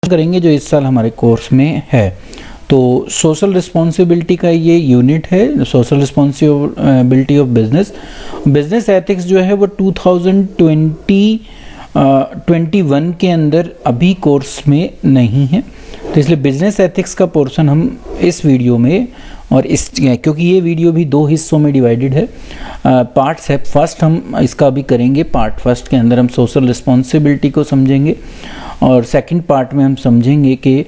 करेंगे जो इस साल हमारे कोर्स में है। तो सोशल रिस्पॉन्सिबिलिटी का ये यूनिट है, social responsibility of business ethics जो है वो 2021 के अंदर अभी कोर्स में नहीं है, तो इसलिए बिजनेस एथिक्स का पोर्शन हम इस वीडियो में और इस क्योंकि ये वीडियो भी 2 हिस्सों में डिवाइडेड है, पार्ट्स है। फर्स्ट हम इसका अभी करेंगे, पार्ट फर्स्ट के अंदर हम सोशल रिस्पॉन्सिबिलिटी को समझेंगे और सेकंड पार्ट में हम समझेंगे कि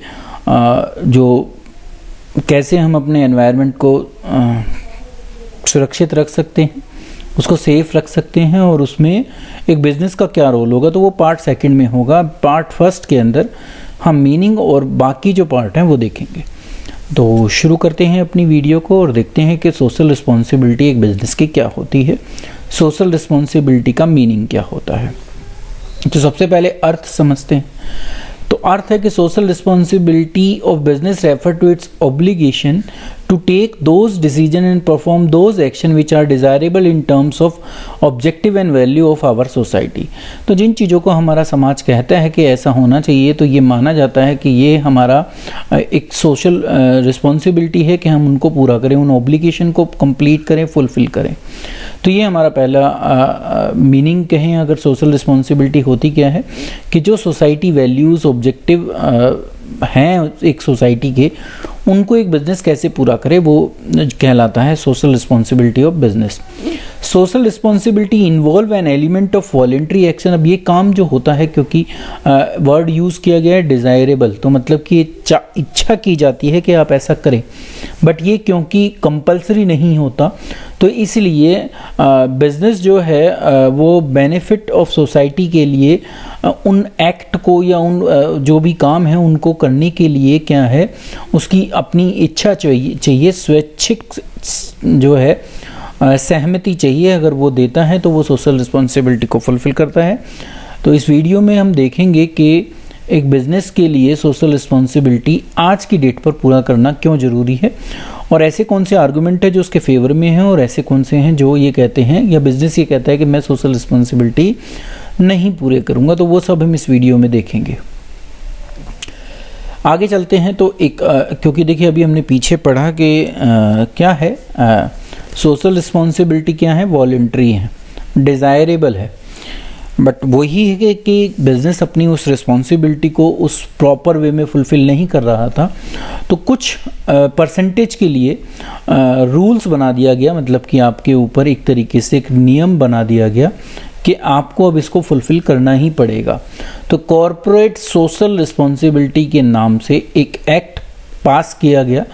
जो कैसे हम अपने एनवायरनमेंट को सुरक्षित रख सकते हैं, उसको सेफ रख सकते हैं और उसमें एक बिजनेस का क्या रोल होगा, तो वो पार्ट सेकंड में होगा। पार्ट फर्स्ट के अंदर हम मीनिंग और बाकी जो पार्ट हैं वो देखेंगे। तो शुरू करते हैं अपनी वीडियो को और देखते हैं कि सोशल रिस्पॉन्सिबिलिटी एक बिजनेस की क्या होती है, सोशल रिस्पॉन्सिबिलिटी का मीनिंग क्या होता है। तो सबसे पहले अर्थ समझते हैं। तो अर्थ है कि social responsibility of business refer to its obligation to take those decision and perform those action which are desirable in terms of objective and value of our society। तो जिन चीज़ों को हमारा समाज कहता है कि ऐसा होना चाहिए, तो ये माना जाता है कि ये हमारा एक सोशल रिस्पॉन्सिबिलिटी है कि हम उनको पूरा करें, उन ऑब्लिगेशन को कंप्लीट करें, फुलफिल करें। तो ये हमारा पहला मीनिंग कहें अगर सोशल रिस्पॉन्सिबिलिटी होती क्या है कि जो सोसाइटी वैल्यूज़ ऑब्जेक्टिव हैं एक सोसाइटी के, उनको एक बिजनेस कैसे पूरा करे, वो कहलाता है social responsibility of business. Social responsibility involve N element of voluntary action. अब ये काम जो होता है, क्योंकि वर्ड यूज़ किया गया है डिज़ायरेबल, तो मतलब कि इच्छा की जाती है कि आप ऐसा करें, बट ये क्योंकि कंपल्सरी नहीं होता, तो इसलिए बिजनेस जो है वो बेनिफिट ऑफ सोसाइटी के लिए उन एक्ट को या उन जो भी काम है उनको करने के लिए क्या है, उसकी अपनी इच्छा चाहिए, स्वैच्छिक जो है सहमति चाहिए। अगर वो देता है तो वो सोशल रिस्पॉन्सिबिलिटी को फुलफिल करता है। तो इस वीडियो में हम देखेंगे कि एक बिज़नेस के लिए सोशल रिस्पॉन्सिबिलिटी आज की डेट पर पूरा करना क्यों ज़रूरी है और ऐसे कौन से आर्गुमेंट है जो उसके फेवर में हैं और ऐसे कौन से हैं जो ये कहते हैं या बिज़नेस ये कहता है कि मैं सोशल रिस्पॉन्सिबिलिटी नहीं पूरे करूँगा। तो वो सब हम इस वीडियो में देखेंगे। आगे चलते हैं। तो एक क्योंकि देखिए अभी हमने पीछे पढ़ा कि क्या है सोशल रिस्पॉन्सिबिलिटी, क्या है, वॉलंटरी है, डिज़ायरेबल है, बट वही है कि बिज़नेस अपनी उस रिस्पॉन्सिबिलिटी को उस प्रॉपर वे में फुलफ़िल नहीं कर रहा था, तो कुछ परसेंटेज के लिए रूल्स बना दिया गया, मतलब कि आपके ऊपर एक तरीके से एक नियम बना दिया गया कि आपको अब इसको फुलफ़िल करना ही पड़ेगा। तो कॉरपोरेट सोशल रिस्पॉन्सिबिलिटी के नाम से एक एक्ट पास किया गया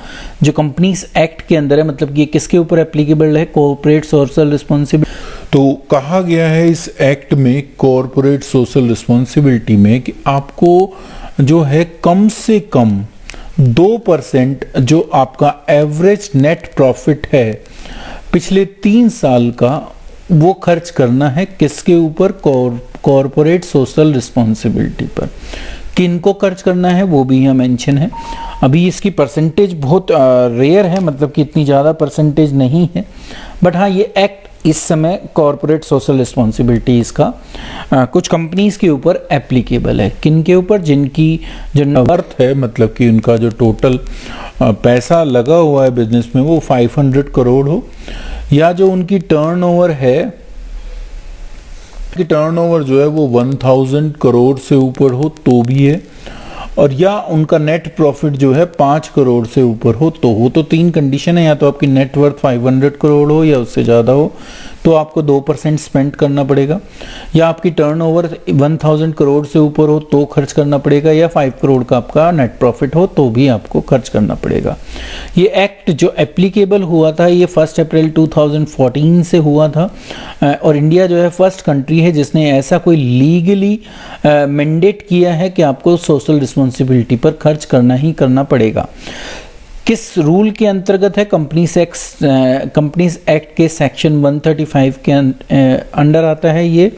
जो कंपनीज एक्ट के अंदर है, मतलब कि ये किसके ऊपर एप्लीकेबल है, कॉरपोरेट सोशल रिस्पॉन्सिबिलिटी। तो कहा गया है इस एक्ट में, कॉरपोरेट सोशल रिस्पॉन्सिबिलिटी में, कि आपको जो है कम से कम 2% जो आपका एवरेज नेट प्रॉफिट है पिछले 3 साल का, वो खर्च करना है किसके ऊपर, कॉरपोरेट सोशल रिस्पॉन्सिबिलिटी पर। किनको खर्च करना है वो भी यहाँ मेंशन है। अभी इसकी परसेंटेज बहुत रेयर है, मतलब कि इतनी ज़्यादा परसेंटेज नहीं है, बट हाँ ये एक्ट इस समय कॉरपोरेट सोशल रिस्पॉन्सिबिलिटी इसका कुछ कंपनीज के ऊपर एप्लीकेबल है। किन के ऊपर, जिनकी जो अर्थ है, मतलब कि उनका जो टोटल पैसा लगा हुआ है बिजनेस में वो 500 करोड़ हो, या जो उनकी टर्नओवर है कि टर्नओवर जो है वो 1000 करोड़ से ऊपर हो तो भी है, और या उनका नेट प्रॉफिट जो है 5 करोड़ से ऊपर हो तो हो। तो 3 कंडीशन है, या तो आपकी नेटवर्थ 500 करोड़ हो या उससे ज़्यादा हो तो आपको 2% स्पेंड करना पड़ेगा, या आपकी टर्नओवर 1000 करोड़ से ऊपर हो तो खर्च करना पड़ेगा, या 5 करोड़ का आपका नेट प्रॉफिट हो तो भी आपको खर्च करना पड़ेगा। ये एक्ट जो एप्लीकेबल हुआ था ये 1 अप्रैल 2014 से हुआ था, और इंडिया जो है फर्स्ट कंट्री है जिसने ऐसा कोई लीगली मैंडेट किया है कि आपको सोशल रिस्पॉन्सिबिलिटी पर खर्च करना ही करना पड़ेगा। किस रूल के अंतर्गत है, कंपनीज एक्ट के सेक्शन 135 के अंडर आता है ये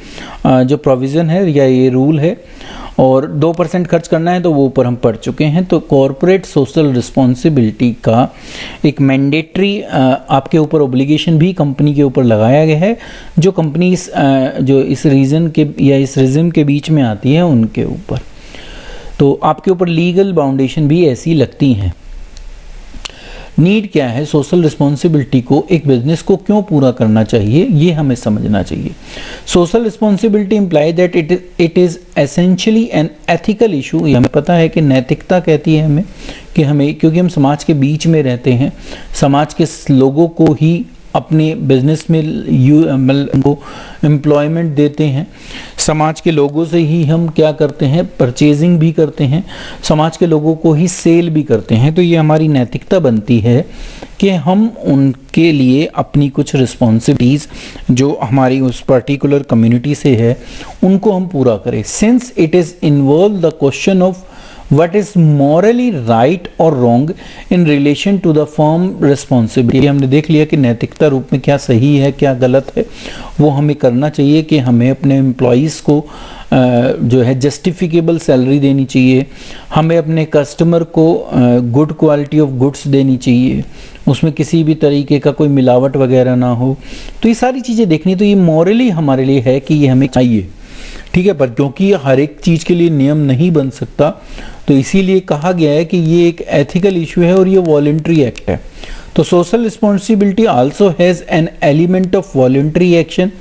जो प्रोविज़न है या ये रूल है, और 2% खर्च करना है तो वो ऊपर हम पढ़ चुके हैं। तो कॉरपोरेट सोशल रिस्पॉन्सिबिलिटी का एक मैंडेटरी आपके ऊपर ऑब्लिगेशन भी कंपनी के ऊपर लगाया गया है, जो कंपनीज जो इस रीजन के या इस रिज्म के बीच में आती है उनके ऊपर। तो आपके ऊपर लीगल बाउंडेशन भी ऐसी लगती हैं। नीड क्या है, सोशल रिस्पॉन्सिबिलिटी को एक बिजनेस को क्यों पूरा करना चाहिए, ये हमें समझना चाहिए। Social responsibility imply that it is essentially an ethical issue. ये हमें पता है कि नैतिकता कहती है हमें कि हमें, क्योंकि हम समाज के बीच में रहते हैं, समाज के लोगों को ही अपने बिजनेस में उनको एम्प्लॉयमेंट देते हैं, समाज के लोगों से ही हम क्या करते हैं, परचेजिंग भी करते हैं, समाज के लोगों को ही सेल भी करते हैं। तो ये हमारी नैतिकता बनती है कि हम उनके लिए अपनी कुछ रिस्पॉन्सिबिलिटीज़ जो हमारी उस पर्टिकुलर कम्युनिटी से है उनको हम पूरा करें। Since it is involve the question of what is morally right or wrong in relation to the firm responsibility। हमने देख लिया कि नैतिकता रूप में क्या सही है क्या गलत है, वो हमें करना चाहिए कि हमें अपने एम्प्लॉयज़ को जो है जस्टिफिकेबल सैलरी देनी चाहिए, हमें अपने कस्टमर को गुड क्वालिटी ऑफ गुड्स देनी चाहिए, उसमें किसी भी तरीके का कोई मिलावट वगैरह ना हो। तो ये सारी चीज़ें देखनी, तो ये मॉरली हमारे लिए है कि ये हमें चाहिए, ठीक है। पर क्योंकि हर एक चीज़ के लिए नियम नहीं बन सकता, तो इसीलिए कहा गया है कि ये एक एथिकल इशू है और ये वॉलंटरी एक्ट है। तो social responsibility also has an element of voluntary action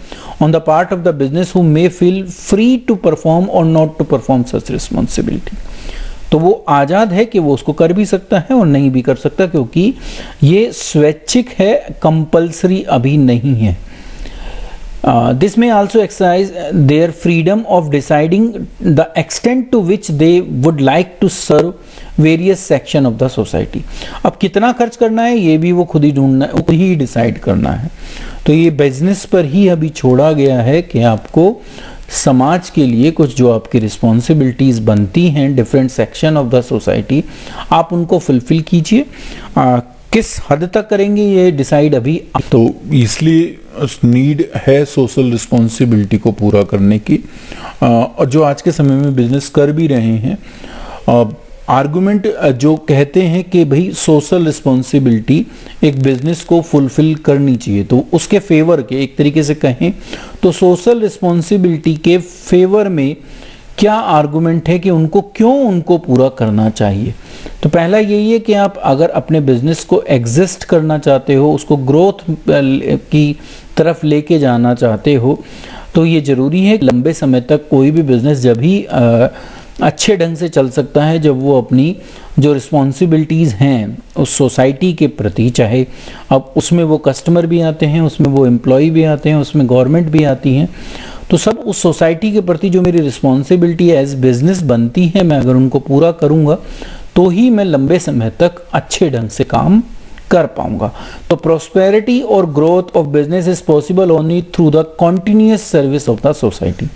on the part of the business who may feel free to perform और not to perform such responsibility. तो वो आज़ाद है कि वो उसको कर भी सकता है और नहीं भी कर सकता, क्योंकि ये स्वैच्छिक है, कंपल्सरी अभी नहीं है। This may also exercise their freedom of deciding the extent to which they would like to serve various section of the society। अब कितना खर्च करना है ये भी वो खुद ही ढूंढना, खुद ही डिसाइड करना है। तो ये बिजनेस पर ही अभी छोड़ा गया है कि आपको समाज के लिए कुछ जो आपकी रिस्पॉन्सिबिलिटीज़ बनती हैं different section of the society, आप उनको फुलफिल कीजिए। किस हद तक करेंगे ये डिसाइड अभी। तो इसलिए नीड है सोशल रिस्पॉन्सिबिलिटी को पूरा करने की, और जो आज के समय में बिजनेस कर भी रहे हैं। आर्गुमेंट जो कहते हैं कि भाई सोशल रिस्पॉन्सिबिलिटी एक बिजनेस को फुलफिल करनी चाहिए, तो उसके फेवर के एक तरीके से कहें तो सोशल रिस्पॉन्सिबिलिटी के फेवर में क्या आर्गुमेंट है कि उनको पूरा करना चाहिए। तो पहला यही है कि आप अगर अपने बिजनेस को एग्जिस्ट करना चाहते हो, उसको ग्रोथ की तरफ लेके जाना चाहते हो, तो ये ज़रूरी है कि लंबे समय तक कोई भी बिजनेस जब ही अच्छे ढंग से चल सकता है जब वो अपनी जो रिस्पॉन्सिबिलिटीज़ हैं उस सोसाइटी के प्रति, चाहे अब उसमें वो कस्टमर भी आते हैं, उसमें वो एम्प्लॉय भी आते हैं, उसमें गवर्नमेंट भी आती हैं, तो सब उस सोसाइटी के प्रति जो मेरी रिस्पॉन्सिबिलिटी एज बिजनेस बनती है, मैं अगर उनको पूरा करूँगा तो ही मैं लंबे समय तक अच्छे ढंग से काम कर पाऊंगा। तो प्रोस्पेरिटी और growth of business is possible only through the continuous service of the society.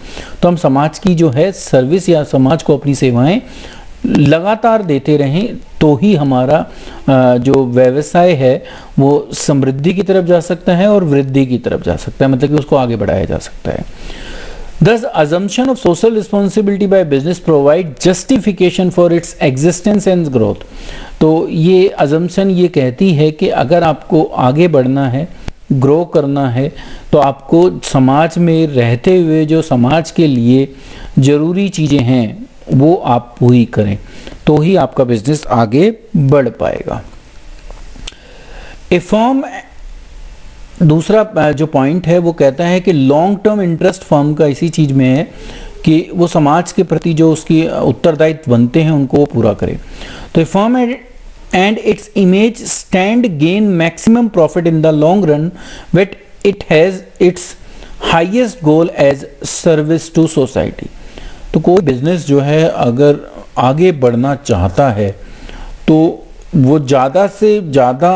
तो हम समाज की जो है सर्विस या समाज को अपनी सेवाएं लगातार देते रहें तो ही हमारा जो व्यवसाय है वो समृद्धि की तरफ जा सकता है और वृद्धि की तरफ जा सकता है, मतलब कि उसको आगे बढ़ाया जा सकता है। Thus, assumption of social responsibility by business provide justification for its existence and growth। तो ये assumption ये कहती है कि अगर आपको आगे बढ़ना है, ग्रो करना है, तो आपको समाज में रहते हुए जो समाज के लिए ज़रूरी चीज़ें हैं वो आप पूरी करें, तो ही आपका बिजनेस आगे बढ़ पाएगा। ए फर्म, दूसरा जो पॉइंट है वो कहता है कि लॉन्ग टर्म इंटरेस्ट फर्म का इसी चीज़ में है कि वो समाज के प्रति जो उसकी उत्तरदायित्व बनते हैं उनको पूरा करे। तो firm and its image stand gain maximum profit in the long run but it has its highest goal as service to society. तो कोई बिजनेस जो है अगर आगे बढ़ना चाहता है तो वो ज़्यादा से ज़्यादा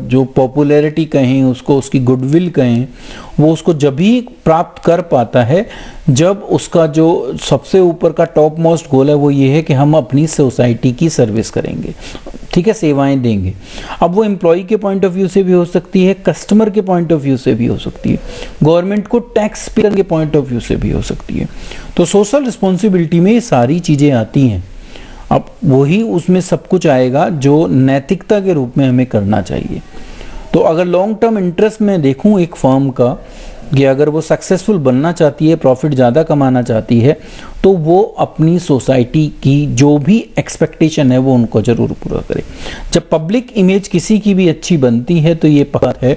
जो पॉपुलैरिटी कहें उसको, उसकी गुडविल कहें, वो उसको जब ही प्राप्त कर पाता है जब उसका जो सबसे ऊपर का टॉप मोस्ट गोल है वो ये है कि हम अपनी सोसाइटी की सर्विस करेंगे, ठीक है, सेवाएं देंगे। अब वो एम्प्लॉय के पॉइंट ऑफ व्यू से भी हो सकती है, कस्टमर के पॉइंट ऑफ व्यू से भी हो सकती है, गवर्नमेंट को टैक्स पेयर के पॉइंट ऑफ व्यू से भी हो सकती है। तो सोशल रिस्पॉन्सिबिलिटी में ये सारी चीज़ें आती हैं। अब वही उसमें सब कुछ आएगा जो नैतिकता के रूप में हमें करना चाहिए। तो अगर लॉन्ग टर्म इंटरेस्ट में देखूं एक फर्म का, कि अगर वो सक्सेसफुल बनना चाहती है, प्रॉफिट ज़्यादा कमाना चाहती है, तो वो अपनी सोसाइटी की जो भी एक्सपेक्टेशन है वो उनको ज़रूर पूरा करे। जब पब्लिक इमेज किसी की भी अच्छी बनती है तो ये पता है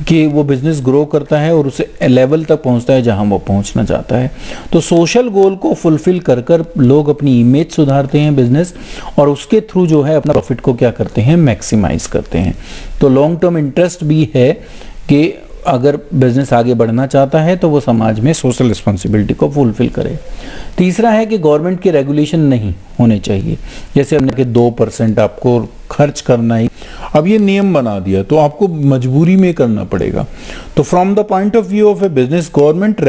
कि वो बिज़नेस ग्रो करता है और उसे लेवल तक पहुंचता है जहां वो पहुंचना चाहता है। तो सोशल गोल को फुलफिल कर कर लोग अपनी इमेज सुधारते हैं बिजनेस, और उसके थ्रू जो है अपना प्रॉफिट को क्या करते हैं, मैक्सिमाइज करते हैं। तो लॉन्ग टर्म इंटरेस्ट भी है कि अगर बिजनेस आगे बढ़ना चाहता है तो वो समाज में सोशल रिस्पॉन्सिबिलिटी को फुलफिल करे। तीसरा है कि गवर्नमेंट के रेगुलेशन नहीं होने चाहिए। जैसे हमने कि 2% आपको खर्च करना ही, अब ये नियम बना दिया तो आपको मजबूरी में करना पड़ेगा। तो from the point of view of a business, government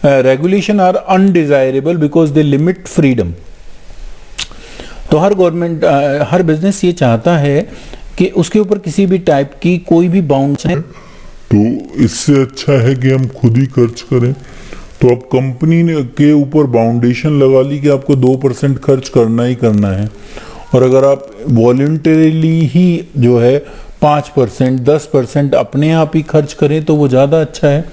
regulation are undesirable because they limit freedom. तो हर बिजनेस ये चाहता है कि उसके ऊपर किसी भी टाइप की कोई भी बाउंड है, तो इससे अच्छा है कि हम खुद ही खर्च करें। तो अब कंपनी ने के ऊपर बाउंडेशन लगा ली कि आपको 2% खर्च करना ही करना है, और अगर आप वॉलंटरीली ही जो है 5%, 10% अपने आप ही खर्च करें तो वो ज़्यादा अच्छा है,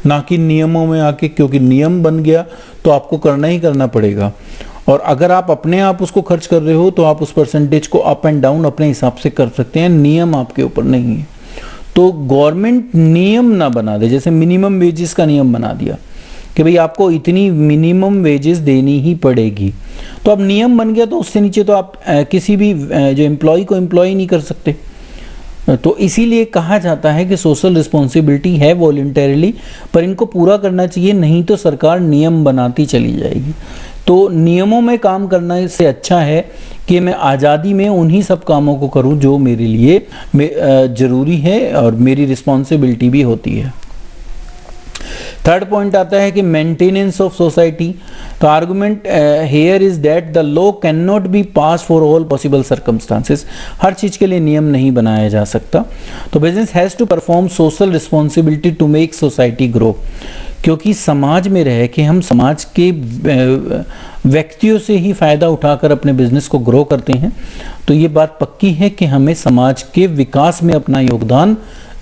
ना कि नियमों में आके, क्योंकि नियम बन गया तो आपको करना ही करना पड़ेगा। और अगर आप अपने आप उसको खर्च कर रहे हो तो आप उस परसेंटेज को अप एंड डाउन अपने हिसाब से कर सकते हैं, नियम आपके ऊपर नहीं है। तो गवर्नमेंट नियम ना बना दे, जैसे मिनिमम वेजेस का नियम बना दिया कि भाई आपको इतनी मिनिमम वेजेस देनी ही पड़ेगी, तो अब नियम बन गया तो उससे नीचे तो आप किसी भी जो एम्प्लॉय को एम्प्लॉय नहीं कर सकते। तो इसीलिए कहा जाता है कि सोशल रिस्पॉन्सिबिलिटी है वॉलंटरीली, पर इनको पूरा करना चाहिए, नहीं तो सरकार नियम बनाती चली जाएगी। तो नियमों में काम करने से अच्छा है कि मैं आज़ादी में उन्हीं सब कामों को करूं जो मेरे लिए ज़रूरी है और मेरी रिस्पॉन्सिबिलिटी भी होती है। थर्ड पॉइंट आता है कि मेंटेनेंस ऑफ सोसाइटी। तो argument here is that the law can not be pass for all possible circumstances. हर चीज़ के लिए नियम नहीं बनाया जा सकता। तो business has to perform social responsibility to make society grow, क्योंकि समाज में रह के हम समाज के व्यक्तियों से ही फ़ायदा उठाकर अपने बिजनेस को ग्रो करते हैं। तो ये बात पक्की है कि हमें समाज के विकास में अपना योगदान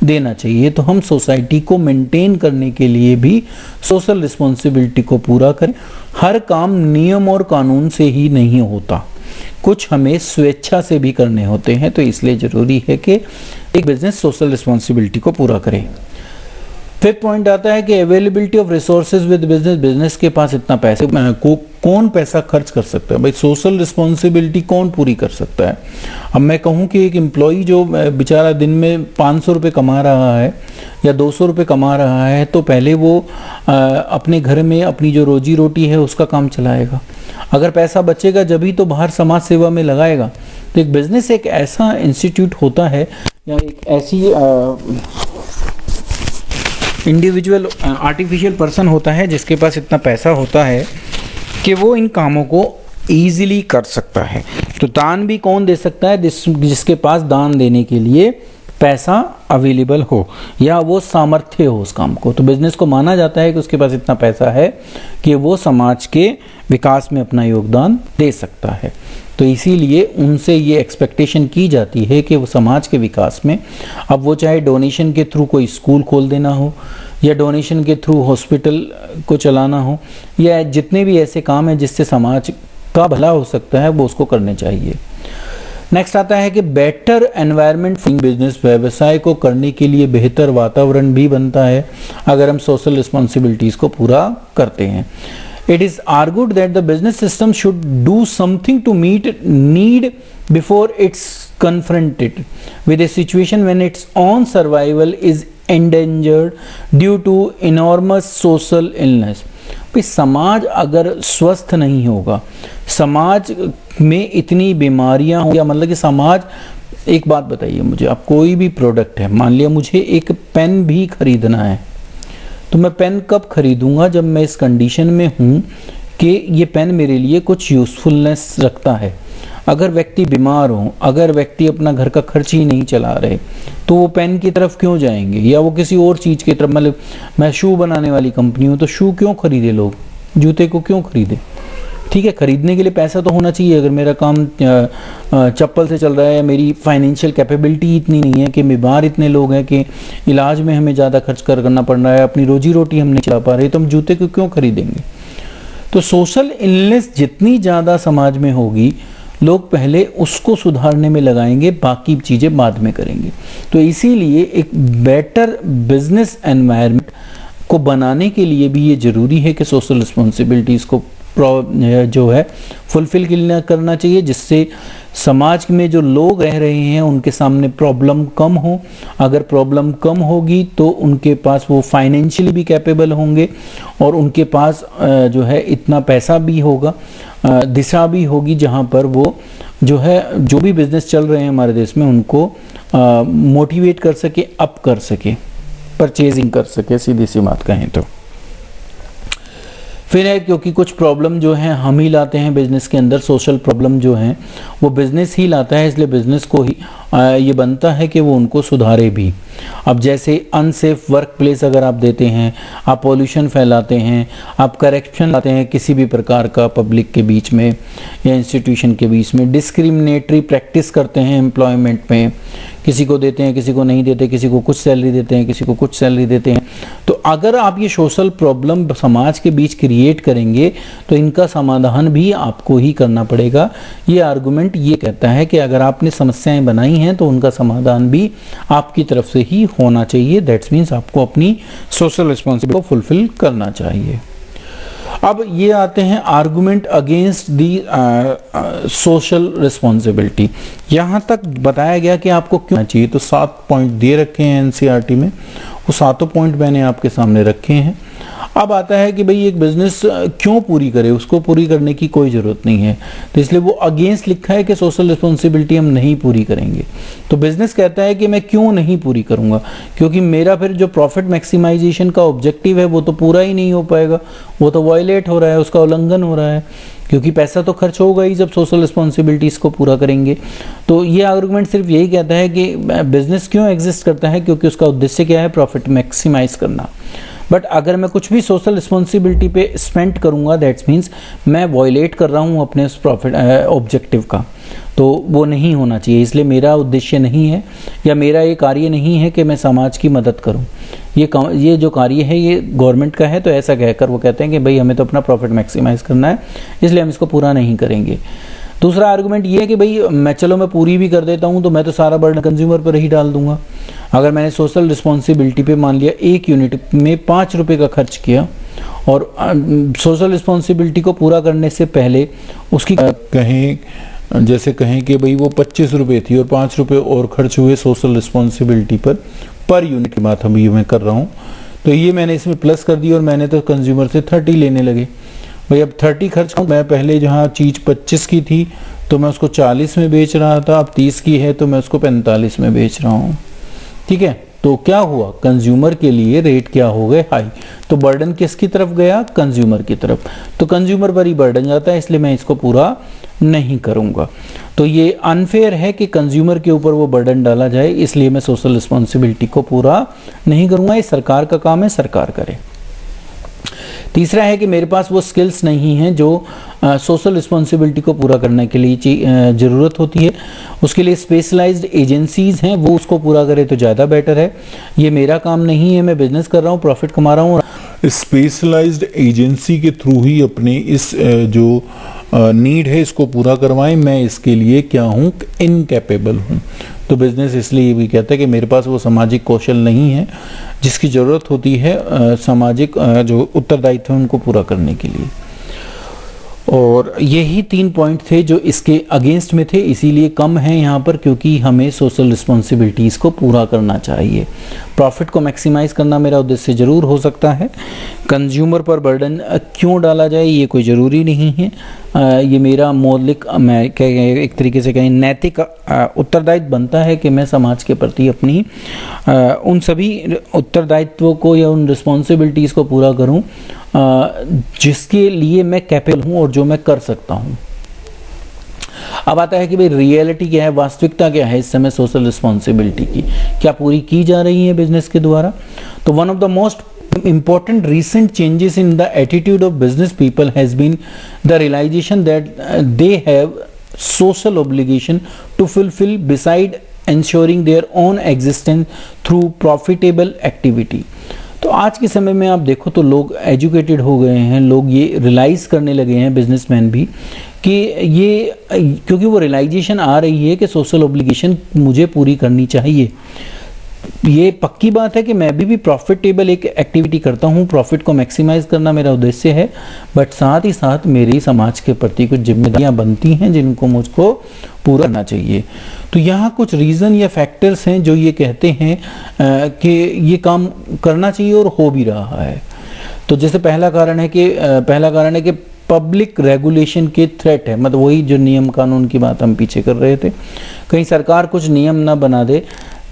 देना चाहिए। तो हम सोसाइटी को मेंटेन करने के लिए भी सोशल रिस्पॉन्सिबिलिटी को पूरा करें। हर काम नियम और कानून से ही नहीं होता, कुछ हमें स्वेच्छा से भी करने होते हैं। तो इसलिए ज़रूरी है कि एक बिजनेस सोशल रिस्पॉन्सिबिलिटी को पूरा करे। फिफ्थ पॉइंट आता है कि availability of resources with business. Business के पास इतना पैसे कौन पैसा खर्च कर सकता है भाई, सोशल रिस्पॉन्सिबिलिटी कौन पूरी कर सकता है। अब मैं कहूँ कि एक एम्प्लॉई जो बेचारा दिन में 500 रुपये कमा रहा है या 200 रुपये कमा रहा है, तो पहले वो अपने घर में अपनी जो रोजी रोटी है उसका काम चलाएगा। अगर पैसा बचेगा जभी तो बाहर समाज सेवा में लगाएगा। तो एक बिजनेस एक ऐसा इंस्टीट्यूट होता है या एक ऐसी इंडिविजुअल आर्टिफिशियल पर्सन होता है जिसके पास इतना पैसा होता है कि वो इन कामों को ईजिली कर सकता है। तो दान भी कौन दे सकता है, जिसके पास दान देने के लिए पैसा अवेलेबल हो या वो सामर्थ्य हो उस काम को। तो बिजनेस को माना जाता है कि उसके पास इतना पैसा है कि वो समाज के विकास में अपना योगदान दे सकता है। तो इसीलिए उनसे ये एक्सपेक्टेशन की जाती है कि वो समाज के विकास में, अब वो चाहे डोनेशन के थ्रू कोई स्कूल खोल देना हो या डोनेशन के थ्रू हॉस्पिटल को चलाना हो या जितने भी ऐसे काम हैं जिससे समाज का भला हो सकता है, वो उसको करने चाहिए। नेक्स्ट आता है कि बेटर एनवायरनमेंट फॉर बिजनेस। व्यवसाय को करने के लिए बेहतर वातावरण भी बनता है अगर हम सोशल रिस्पॉन्सिबिलिटीज़ को पूरा करते हैं। It is argued that the business system should do something to meet need before it's confronted with a situation when its own survival is endangered due to enormous social illness। भाई समाज अगर स्वस्थ नहीं होगा, समाज में इतनी बीमारियां हो, या मतलब कि समाज, एक बात बताइए मुझे, आप कोई भी प्रोडक्ट है, मान लिया मुझे एक पेन भी खरीदना है, तो मैं पेन कब खरीदूंगा, जब मैं इस कंडीशन में हूँ कि ये पेन मेरे लिए कुछ यूज़फुलनेस रखता है। अगर व्यक्ति बीमार हो, अगर व्यक्ति अपना घर का खर्च ही नहीं चला रहे, तो वो पेन की तरफ क्यों जाएंगे, या वो किसी और चीज़ की तरफ। मतलब मैं शू बनाने वाली कंपनी हूँ तो शू क्यों खरीदे लोग, जूते को क्यों खरीदे, ठीक है, खरीदने के लिए पैसा तो होना चाहिए। अगर मेरा काम चप्पल से चल रहा है, मेरी फाइनेंशियल कैपेबिलिटी इतनी नहीं है कि बीमार इतने लोग हैं कि इलाज में हमें ज़्यादा खर्च करना पड़ रहा है, अपनी रोजी रोटी हम नहीं चला पा रहे, तो हम जूते को क्यों खरीदेंगे। तो सोशल इलनेस जितनी ज़्यादा समाज में होगी, लोग पहले उसको सुधारने में लगाएंगे, बाकी चीज़ें बाद में करेंगे। तो इसीलिए एक बेटर बिजनेस एनवायरनमेंट को बनाने के लिए भी ये ज़रूरी है कि सोशल रिस्पॉन्सिबिलिटीज़ को जो है फुलफिल करना चाहिए, जिससे समाज में जो लोग रह रहे हैं उनके सामने प्रॉब्लम कम हो। अगर प्रॉब्लम कम होगी तो उनके पास वो फाइनेंशियली भी कैपेबल होंगे और उनके पास जो है इतना पैसा भी होगा, दिशा भी होगी जहाँ पर वो जो है जो भी बिजनेस चल रहे हैं हमारे देश में उनको मोटिवेट कर सके, अप कर सके, परचेजिंग कर सके, सीधी सी बात कहें तो। फिर है क्योंकि कुछ प्रॉब्लम जो है हम ही लाते हैं बिजनेस के अंदर, सोशल प्रॉब्लम जो हैं वो बिजनेस ही लाता है, इसलिए बिजनेस को ही ये बनता है कि वो उनको सुधारे भी। अब जैसे अनसेफ वर्क प्लेस अगर आप देते हैं, आप पॉल्यूशन फैलाते हैं, आप करप्शन लाते हैं किसी भी प्रकार का पब्लिक के बीच में या इंस्टीट्यूशन के बीच में, डिस्क्रिमिनेटरी प्रैक्टिस करते हैं एम्प्लॉयमेंट में, किसी को देते हैं किसी को नहीं देते, किसी को कुछ सैलरी देते हैं किसी को कुछ सैलरी देते हैं। तो अगर आप ये सोशल प्रॉब्लम समाज के बीच क्रिएट करेंगे तो इनका समाधान भी आपको ही करना पड़ेगा। ये आर्गुमेंट ये कहता है कि अगर आपने समस्याएं बनाई हैं तो उनका समाधान भी आपकी तरफ से ही होना चाहिए। दैट्स मीन्स आपको अपनी सोशल रिस्पॉन्सिबिलिटी को फुलफिल करना चाहिए। अब ये आते हैं argument against the social responsibility. यहाँ तक बताया गया कि आपको क्यों चाहिए, तो 7 पॉइंट दे रखे हैं एनसीईआरटी में, वो 7 पॉइंट मैंने आपके सामने रखे हैं। अब आता है कि भाई एक बिजनेस क्यों पूरी करे, उसको पूरी करने की कोई ज़रूरत नहीं है, तो इसलिए वो अगेंस्ट लिखा है कि सोशल रिस्पॉन्सिबिलिटी हम नहीं पूरी करेंगे। तो बिजनेस कहता है कि मैं क्यों नहीं पूरी करूँगा, क्योंकि मेरा फिर जो प्रॉफिट मैक्सिमाइजेशन का ऑब्जेक्टिव है वो तो पूरा ही नहीं हो पाएगा, वो तो वायलेट हो रहा है, उसका उल्लंघन हो रहा है, क्योंकि पैसा तो खर्च होगा ही जब सोशल रिस्पॉन्सिबिलिटीज़ को पूरा करेंगे। तो ये आर्गुमेंट सिर्फ यही कहता है कि बिजनेस क्यों एग्जिस्ट करता है, क्योंकि उसका उद्देश्य क्या है, प्रॉफिट मैक्सिमाइज करना। बट अगर मैं कुछ भी सोशल रिस्पॉन्सिबिलिटी पे स्पेंड करूंगा, दैट्स मीन्स मैं वॉयलेट कर रहा हूं अपने उस प्रॉफिट ऑब्जेक्टिव का, तो वो नहीं होना चाहिए। इसलिए मेरा उद्देश्य नहीं है या मेरा ये कार्य नहीं है कि मैं समाज की मदद करूं। ये जो कार्य है ये गवर्नमेंट का है, तो ऐसा कहकर वो कहते हैं कि भाई हमें तो अपना प्रॉफिट मैक्सिमाइज करना है, इसलिए हम इसको पूरा नहीं करेंगे। दूसरा आर्गुमेंट ये है कि भाई मैं पूरी भी कर देता हूँ तो मैं तो सारा बर्डन कंज्यूमर पर ही डाल दूंगा। अगर मैंने सोशल रिस्पॉन्सिबिलिटी पे मान लिया 1 यूनिट में 5 रुपये का खर्च किया और सोशल रिस्पॉन्सिबिलिटी को पूरा करने से पहले उसकी कहें कि भाई वो 25 रुपये थी और 5 रुपये और खर्च हुए सोशल रिस्पॉन्सिबिलिटी पर यूनिट की बात अभी मैं कर रहा हूँ, तो ये मैंने इसमें प्लस कर दी और मैंने तो कंज्यूमर से 30 लेने लगे। भाई अब 30 खर्च, मैं पहले जहाँ चीज़ 25 की थी तो मैं उसको 40 में बेच रहा था, अब 30 की है तो मैं उसको 45 में बेच रहा हूँ। ठीक है, तो क्या हुआ, कंज्यूमर के लिए रेट क्या हो गए, हाई। तो बर्डन किसकी तरफ गया, कंज्यूमर की तरफ। तो कंज्यूमर पर ही बर्डन जाता है, इसलिए मैं इसको पूरा नहीं करूँगा। तो ये अनफेयर है कि कंज्यूमर के ऊपर वो बर्डन डाला जाए, इसलिए मैं सोशल रिस्पॉन्सिबिलिटी को पूरा नहीं करूँगा। ये सरकार का काम है, सरकार करे। तीसरा है कि मेरे पास वो स्किल्स नहीं हैं जो सोशल रिस्पॉन्सिबिलिटी को पूरा करने के लिए ज़रूरत होती है। उसके लिए स्पेशलाइज्ड एजेंसीज़ हैं, वो उसको पूरा करे तो ज़्यादा बेटर है। ये मेरा काम नहीं है, मैं बिजनेस कर रहा हूँ, प्रॉफिट कमा रहा हूँ। स्पेशलाइज्ड एजेंसी के थ्रू ही अपने इस जो नीड है इसको पूरा करवाएं। मैं इसके लिए क्या हूँ, इनकैपेबल हूँ। तो बिजनेस इसलिए भी कहता है कि मेरे पास वो सामाजिक कौशल नहीं है जिसकी ज़रूरत होती है सामाजिक जो उत्तरदायित्व है उनको पूरा करने के लिए। और यही 3 पॉइंट थे जो इसके अगेंस्ट में थे, इसीलिए कम है यहाँ पर, क्योंकि हमें सोशल रिस्पॉन्सिबिलिटीज़ को पूरा करना चाहिए। प्रॉफिट को मैक्सिमाइज करना मेरा उद्देश्य ज़रूर हो सकता है, कंज्यूमर पर बर्डन क्यों डाला जाए ये कोई ज़रूरी नहीं है। ये मेरा मौलिक, मैं एक तरीके से कहें नैतिक उत्तरदायित्व बनता है कि मैं समाज के प्रति अपनी उन सभी उत्तरदायित्वों को या उन रिस्पॉन्सिबिलिटीज़ को पूरा करूं जिसके लिए मैं कैपेबल हूं और जो मैं कर सकता हूं। अब आता है कि भाई रियलिटी क्या है, वास्तविकता क्या है इस समय सोशल रिस्पॉन्सिबिलिटी की, क्या पूरी की जा रही है बिजनेस के द्वारा। तो one of the most important recent changes in the attitude of business people has been the realization that they have social obligation to fulfill beside ensuring their own existence through profitable activity. तो आज के समय में आप देखो तो लोग educated हो गए हैं, लोग ये रियलाइज़ करने लगे हैं, बिजनेसमैन भी, कि ये क्योंकि वो रियलाइजेशन आ रही है कि सोशल ऑब्लिगेशन मुझे पूरी करनी चाहिए। ये पक्की बात है कि मैं भी प्रॉफिटेबल एक एक्टिविटी करता हूँ, प्रॉफिट को मैक्सिमाइज करना मेरा उद्देश्य है, बट साथ ही साथ मेरी समाज के प्रति कुछ जिम्मेदारियाँ बनती हैं जिनको मुझको पूरा करना चाहिए। तो यहाँ कुछ रीज़न या फैक्टर्स हैं जो ये कहते हैं कि ये काम करना चाहिए और हो भी रहा है। तो जैसे पहला कारण है कि पब्लिक रेगुलेशन के थ्रेट है, मतलब वही जो नियम कानून की बात हम पीछे कर रहे थे। कहीं सरकार कुछ नियम ना बना दे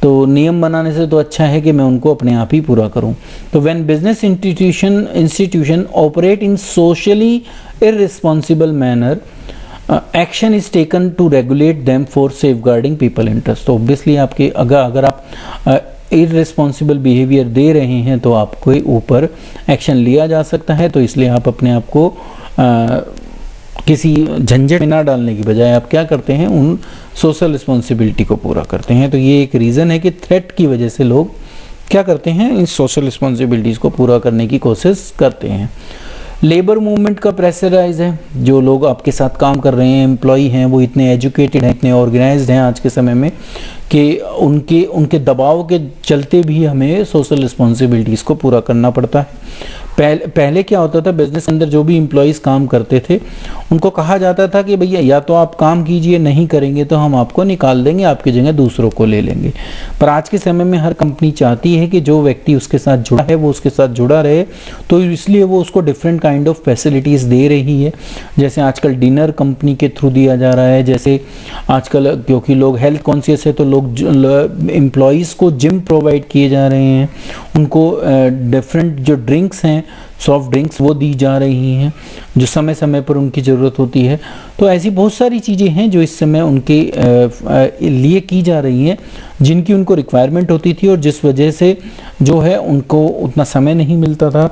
तो नियम बनाने से तो अच्छा है कि मैं उनको अपने आप ही पूरा करूं। तो when business institution operate in socially irresponsible manner, action is taken to regulate them for safeguarding people interest. तो ऑब्वियसली आपके अगर आप इररिस्पॉन्सिबल बिहेवियर दे रहे हैं तो आपको ऊपर एक्शन लिया जा सकता है। तो इसलिए आप अपने आप को किसी झंझट में ना डालने की बजाय आप क्या करते हैं, उन सोशल रिस्पॉन्सिबिलिटी को पूरा करते हैं। तो ये एक रीज़न है कि थ्रेट की वजह से लोग क्या करते हैं, इन सोशल रिस्पॉन्सिबिलिटीज़ को पूरा करने की कोशिश करते हैं। लेबर मूवमेंट का प्रेशराइज है, जो लोग आपके साथ काम कर रहे हैं, एम्प्लॉई हैं, वो इतने एजुकेटेड हैं, इतने ऑर्गेनाइज्ड हैं आज के समय में कि उनके दबाव के चलते भी हमें सोशल रिस्पॉन्सिबिलिटीज़ को पूरा करना पड़ता है। पहले क्या होता था, बिजनेस के अंदर जो भी एम्प्लॉयज़ काम करते थे उनको कहा जाता था कि भैया या तो आप काम कीजिए, नहीं करेंगे तो हम आपको निकाल देंगे, आपकी जगह दूसरों को ले लेंगे। पर आज के समय में हर कंपनी चाहती है कि जो व्यक्ति उसके साथ जुड़ा है वो उसके साथ जुड़ा रहे, तो इसलिए वो उसको डिफरेंट काइंड ऑफ फैसिलिटीज़ दे रही है। जैसे आजकल डिनर कंपनी के थ्रू दिया जा रहा है, जैसे आजकल क्योंकि लोग हेल्थ कॉन्शियस है तो लोग एम्प्लॉयज़ को जिम प्रोवाइड किए जा रहे हैं, उनको डिफरेंट जो ड्रिंक्स हैं, सॉफ्ट ड्रिंक्स वो दी जा रही हैं जो समय समय पर उनकी ज़रूरत होती है। तो ऐसी बहुत सारी चीज़ें हैं जो इस समय उनके लिए की जा रही हैं जिनकी उनको रिक्वायरमेंट होती थी, और जिस वजह से जो है उनको उतना समय नहीं मिलता था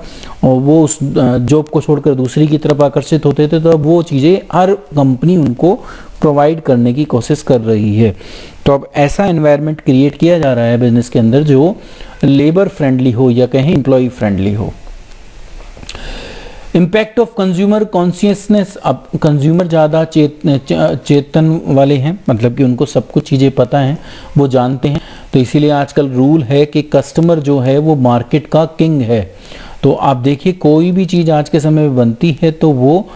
और वो उस जॉब को छोड़कर दूसरी की तरफ आकर्षित होते थे। तो अब वो चीज़ें हर कंपनी उनको प्रोवाइड करने की कोशिश कर रही है। तो अब ऐसा एनवायरनमेंट क्रिएट किया जा रहा है बिजनेस के अंदर जो लेबर फ्रेंडली हो या कहें एम्प्लॉय फ्रेंडली हो। इम्पैक्ट ऑफ कंज्यूमर कॉन्शियसनेस, अब कंज्यूमर ज़्यादा चेतन वाले हैं, मतलब कि उनको सब कुछ चीज़ें पता हैं, वो जानते हैं। तो इसीलिए आजकल रूल है कि कस्टमर जो है वो मार्केट का किंग है। तो आप देखिए कोई भी चीज़ आज के समय में बनती है तो वो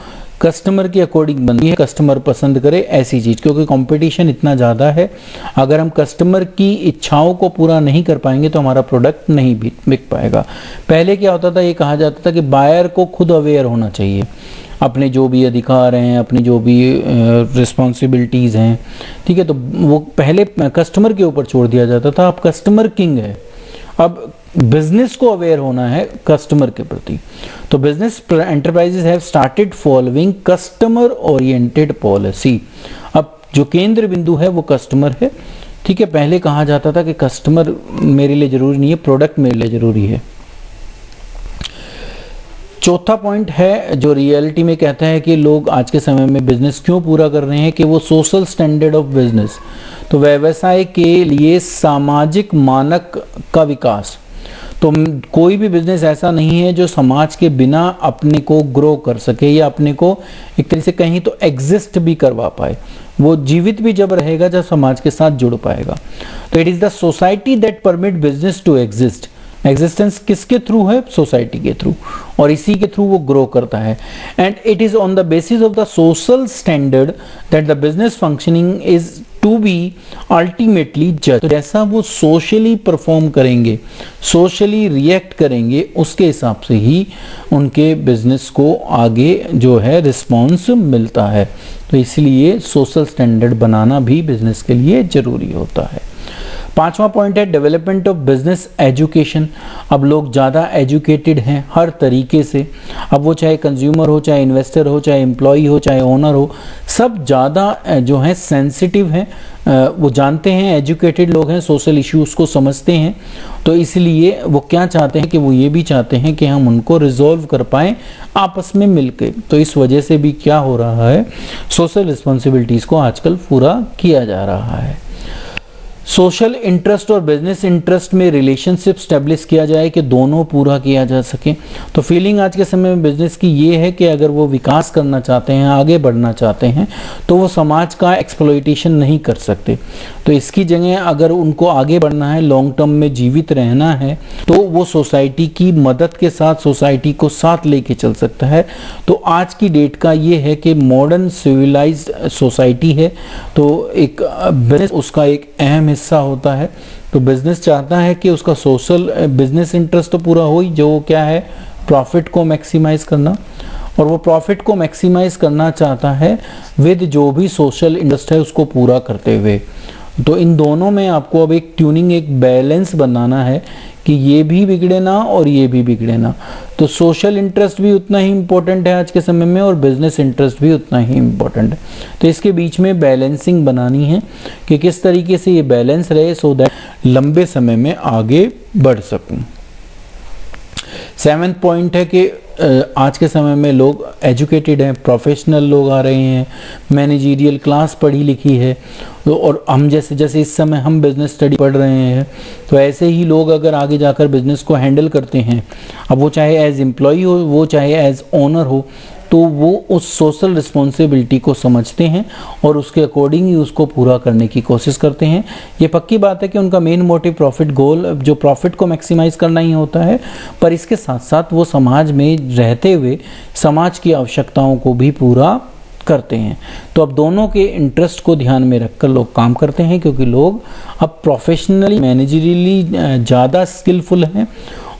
कस्टमर के अकॉर्डिंग बनती है, कस्टमर पसंद करे ऐसी चीज़, क्योंकि कंपटीशन इतना ज़्यादा है। अगर हम कस्टमर की इच्छाओं को पूरा नहीं कर पाएंगे तो हमारा प्रोडक्ट नहीं बिक पाएगा। पहले क्या होता था, ये कहा जाता था कि बायर को खुद अवेयर होना चाहिए, अपने जो भी अधिकार हैं, अपनी जो भी रिस्पॉन्सिबिलिटीज़ हैं, ठीक है, तो वो पहले कस्टमर के ऊपर छोड़ दिया जाता था। अब कस्टमर किंग है, अब बिजनेस को अवेयर होना है कस्टमर के प्रति। तो business enterprises have started following customer oriented policy. अब जो केंद्र बिंदु है वो कस्टमर है, ठीक है। पहले कहा जाता था कि कस्टमर मेरे लिए जरूरी नहीं है, प्रोडक्ट मेरे लिए जरूरी है। चौथा पॉइंट है जो रियलिटी में कहता है कि लोग आज के समय में बिजनेस क्यों पूरा कर रहे हैं, कि वो सोशल स्टैंडर्ड ऑफ बिजनेस, तो व्यवसाय के लिए सामाजिक मानक का विकास। तो कोई भी बिजनेस ऐसा नहीं है जो समाज के बिना अपने को ग्रो कर सके या अपने को एक तरह से कहीं तो एग्जिस्ट भी करवा पाए। वो जीवित भी जब रहेगा जब समाज के साथ जुड़ पाएगा। तो it is the society that permit business to exist. Existence किसके थ्रू है? सोसाइटी के थ्रू, और इसी के थ्रू वो ग्रो करता है। And it is on the basis of the social standard that the business functioning is to be ultimately जज। तो जैसा वो सोशली परफॉर्म करेंगे, सोशली रिएक्ट करेंगे, उसके हिसाब से ही उनके बिजनेस को आगे जो है रिस्पॉन्स मिलता है। तो इसलिए सोशल स्टैंडर्ड बनाना भी बिजनेस के लिए जरूरी होता है। 5वां पॉइंट है डेवलपमेंट ऑफ बिजनेस एजुकेशन। अब लोग ज़्यादा एजुकेटेड हैं हर तरीके से, अब वो चाहे कंज्यूमर हो, चाहे इन्वेस्टर हो, चाहे एम्प्लॉई हो, चाहे ओनर हो, सब ज़्यादा जो है सेंसिटिव हैं, वो जानते हैं, एजुकेटेड लोग हैं, सोशल इश्यूज़ को समझते हैं। तो इसलिए वो क्या चाहते हैं कि वो ये भी चाहते हैं कि हम उनको रिजॉल्व कर पाएँ आपस में मिलके। तो इस वजह से भी क्या हो रहा है, सोशल रिस्पॉन्सिबिलिटीज़ को आजकल पूरा किया जा रहा है। सोशल इंटरेस्ट और बिजनेस इंटरेस्ट में रिलेशनशिप स्टेब्लिश किया जाए कि दोनों पूरा किया जा सके। तो फीलिंग आज के समय में बिजनेस की ये है कि अगर वो विकास करना चाहते हैं, आगे बढ़ना चाहते हैं, तो वो समाज का एक्सप्लॉइटेशन नहीं कर सकते। तो इसकी जगह अगर उनको आगे बढ़ना है, लॉन्ग टर्म में जीवित रहना है, तो वो सोसाइटी की मदद के साथ सोसाइटी को साथ लेके चल सकता है। तो आज की डेट का ये है कि मॉडर्न सिविलाइज्ड सोसाइटी है, तो एक बिजनेस उसका एक अहम हिस्सा होता है। तो बिजनेस चाहता है कि उसका सोशल बिजनेस इंटरेस्ट तो पूरा हो ही, जो क्या है, प्रॉफिट को मैक्सिमाइज करना, और वो प्रॉफिट को मैक्सिमाइज करना चाहता है विद जो भी सोशल इंटरेस्ट है उसको पूरा करते हुए। तो इन दोनों में आपको अब एक ट्यूनिंग, एक बैलेंस बनाना है कि ये भी बिगड़े ना और ये भी बिगड़े ना। तो सोशल इंटरेस्ट भी उतना ही इम्पोर्टेंट है आज के समय में, और बिजनेस इंटरेस्ट भी उतना ही इम्पोर्टेंट है। तो इसके बीच में बैलेंसिंग बनानी है कि किस तरीके से ये बैलेंस रहे, सो दैट लंबे समय में आगे बढ़ सकूं। 7वां पॉइंट है कि आज के समय में लोग एजुकेटेड हैं, प्रोफेशनल लोग आ रहे हैं, मैनेजरियल क्लास पढ़ी लिखी है। तो और हम जैसे इस समय हम बिज़नेस स्टडी पढ़ रहे हैं, तो ऐसे ही लोग अगर आगे जाकर बिज़नेस को हैंडल करते हैं, अब वो चाहे एज एम्प्लॉई हो, वो चाहे एज ओनर हो, तो वो उस सोशल रिस्पॉन्सिबिलिटी को समझते हैं और उसके अकॉर्डिंग ही उसको पूरा करने की कोशिश करते हैं। ये पक्की बात है कि उनका मेन मोटिव प्रॉफिट गोल, जो प्रॉफिट को मैक्सिमाइज करना ही होता है, पर इसके साथ साथ वो समाज में रहते हुए समाज की आवश्यकताओं को भी पूरा करते हैं। तो अब दोनों के इंटरेस्ट को ध्यान में रखकर लोग काम करते हैं, क्योंकि लोग अब प्रोफेशनली, मैनेजरियली ज़्यादा स्किलफुल हैं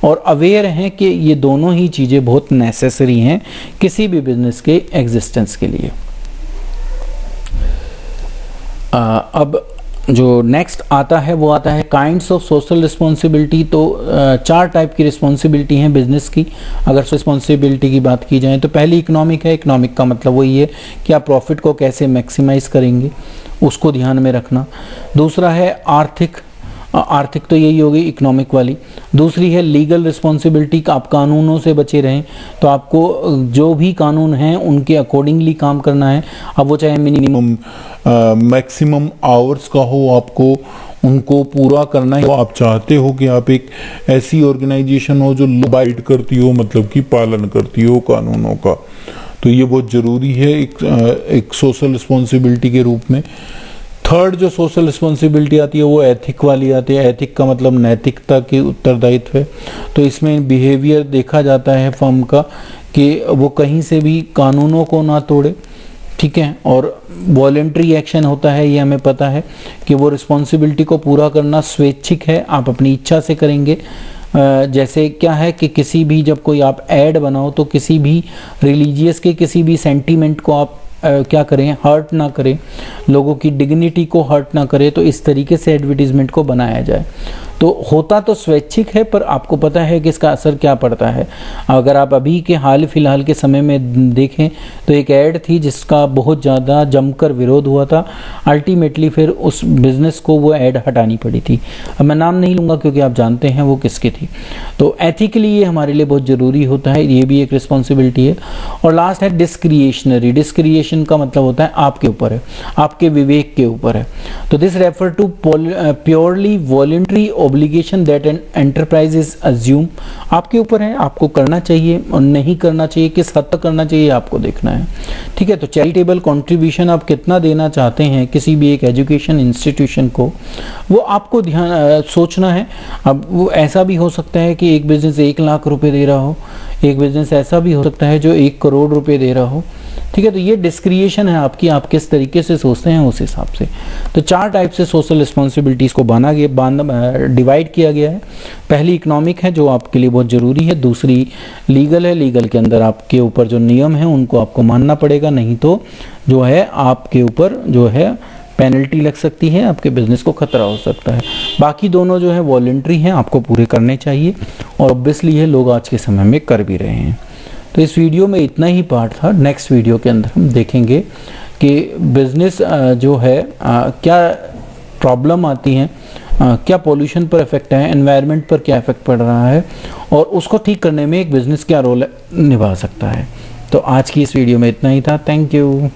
और अवेयर हैं कि ये दोनों ही चीज़ें बहुत नेसेसरी हैं किसी भी बिजनेस के एग्जिस्टेंस के लिए। अब जो नेक्स्ट आता है वो आता है काइंड्स ऑफ सोशल रिस्पॉन्सिबिलिटी। तो 4 टाइप की रिस्पॉन्सिबिलिटी हैं बिजनेस की। अगर रिस्पॉन्सिबिलिटी की बात की जाए तो पहली इकोनॉमिक है। इकोनॉमिक का मतलब वही है कि आप प्रॉफिट को कैसे मैक्सिमाइज करेंगे, उसको ध्यान में रखना। दूसरा है आर्थिक तो यही होगी इकोनॉमिक वाली। दूसरी है लीगल रिस्पॉन्सिबिलिटी, आप कानूनों से बचे रहें, तो आपको जो भी कानून हैं उनके अकॉर्डिंगली काम करना है। अब वो चाहे मिनिमम मैक्सिमम आवर्स का हो, आपको उनको पूरा करना है। तो आप चाहते हो कि आप एक ऐसी ऑर्गेनाइजेशन हो जो अबाइड करती हो, मतलब कि पालन करती हो कानूनों का। तो ये बहुत ज़रूरी है एक सोशल रिस्पॉन्सिबिलिटी के रूप में। थर्ड जो सोशल रिस्पॉन्सिबिलिटी आती है वो एथिक वाली आती है। एथिक का मतलब नैतिकता की उत्तरदायित्व है। तो इसमें बिहेवियर देखा जाता है फर्म का कि वो कहीं से भी कानूनों को ना तोड़े, ठीक है। और वॉलेंट्री एक्शन होता है, ये हमें पता है कि वो रिस्पॉन्सिबिलिटी को पूरा करना स्वैच्छिक है, आप अपनी इच्छा से करेंगे। जैसे क्या है कि किसी भी जब कोई आप ऐड बनाओ तो किसी भी रिलीजियस के किसी भी सेंटीमेंट को आप क्या करें, हर्ट ना करें, लोगों की डिग्निटी को हर्ट ना करें। तो इस तरीके से एडवर्टीजमेंट को बनाया जाए। तो होता तो स्वैच्छिक है, पर आपको पता है कि इसका असर क्या पड़ता है। अगर आप अभी के हाल फिलहाल के समय में देखें तो एक ऐड थी जिसका बहुत ज़्यादा जमकर विरोध हुआ था। अल्टीमेटली फिर उस बिज़नेस को वो ऐड हटानी पड़ी थी। अब मैं नाम नहीं लूँगा क्योंकि आप जानते हैं वो किसकी थी। तो एथिकली ये हमारे लिए बहुत ज़रूरी होता है, ये भी एक रिस्पॉन्सिबिलिटी है। और लास्ट है डिस्क्रिएशनरी। डिस्क्रिएशन का मतलब होता है आपके ऊपर है, आपके विवेक के ऊपर है। तो this refer to purely voluntary obligation that an enterprise is assume. आपके ऊपर है, आपको करना चाहिए और नहीं करना चाहिए, किस हद तक करना चाहिए आपको देखना है, ठीक है। तो चैरिटेबल कंट्रीब्यूशन आप कितना देना चाहते हैं किसी भी एक एजुकेशन इंस्टीट्यूशन को, वो आपको ध्यान सोचना है। अब वो ऐसा भी हो सकता है कि एक बिजनेस 1 लाख रुपए दे रहा हो, एक बिजनेस ऐसा भी हो सकता है जो 1 करोड़ रुपए दे रहा हो, ठीक है। तो ये डिस्क्रिएशन है आपकी, आप किस तरीके से सोचते हैं उस हिसाब से। तो 4 टाइप से सोशल रिस्पॉन्सिबिलिटीज़ को डिवाइड किया गया है। पहली इकोनॉमिक है जो आपके लिए बहुत ज़रूरी है। दूसरी लीगल है, लीगल के अंदर आपके ऊपर जो नियम है उनको आपको मानना पड़ेगा, नहीं तो जो है आपके ऊपर जो है पेनल्टी लग सकती है, आपके बिजनेस को खतरा हो सकता है। बाकी दोनों जो है वॉलंटरी हैं, आपको पूरे करने चाहिए और ऑब्वियसली ये लोग आज के समय में कर भी रहे हैं। तो इस वीडियो में इतना ही पार्ट था। नेक्स्ट वीडियो के अंदर हम देखेंगे कि बिजनेस जो है क्या प्रॉब्लम आती हैं, क्या पॉल्यूशन पर इफेक्ट है, एनवायरनमेंट पर क्या इफेक्ट पड़ रहा है और उसको ठीक करने में एक बिजनेस क्या रोल निभा सकता है। तो आज की इस वीडियो में इतना ही था। Thank you.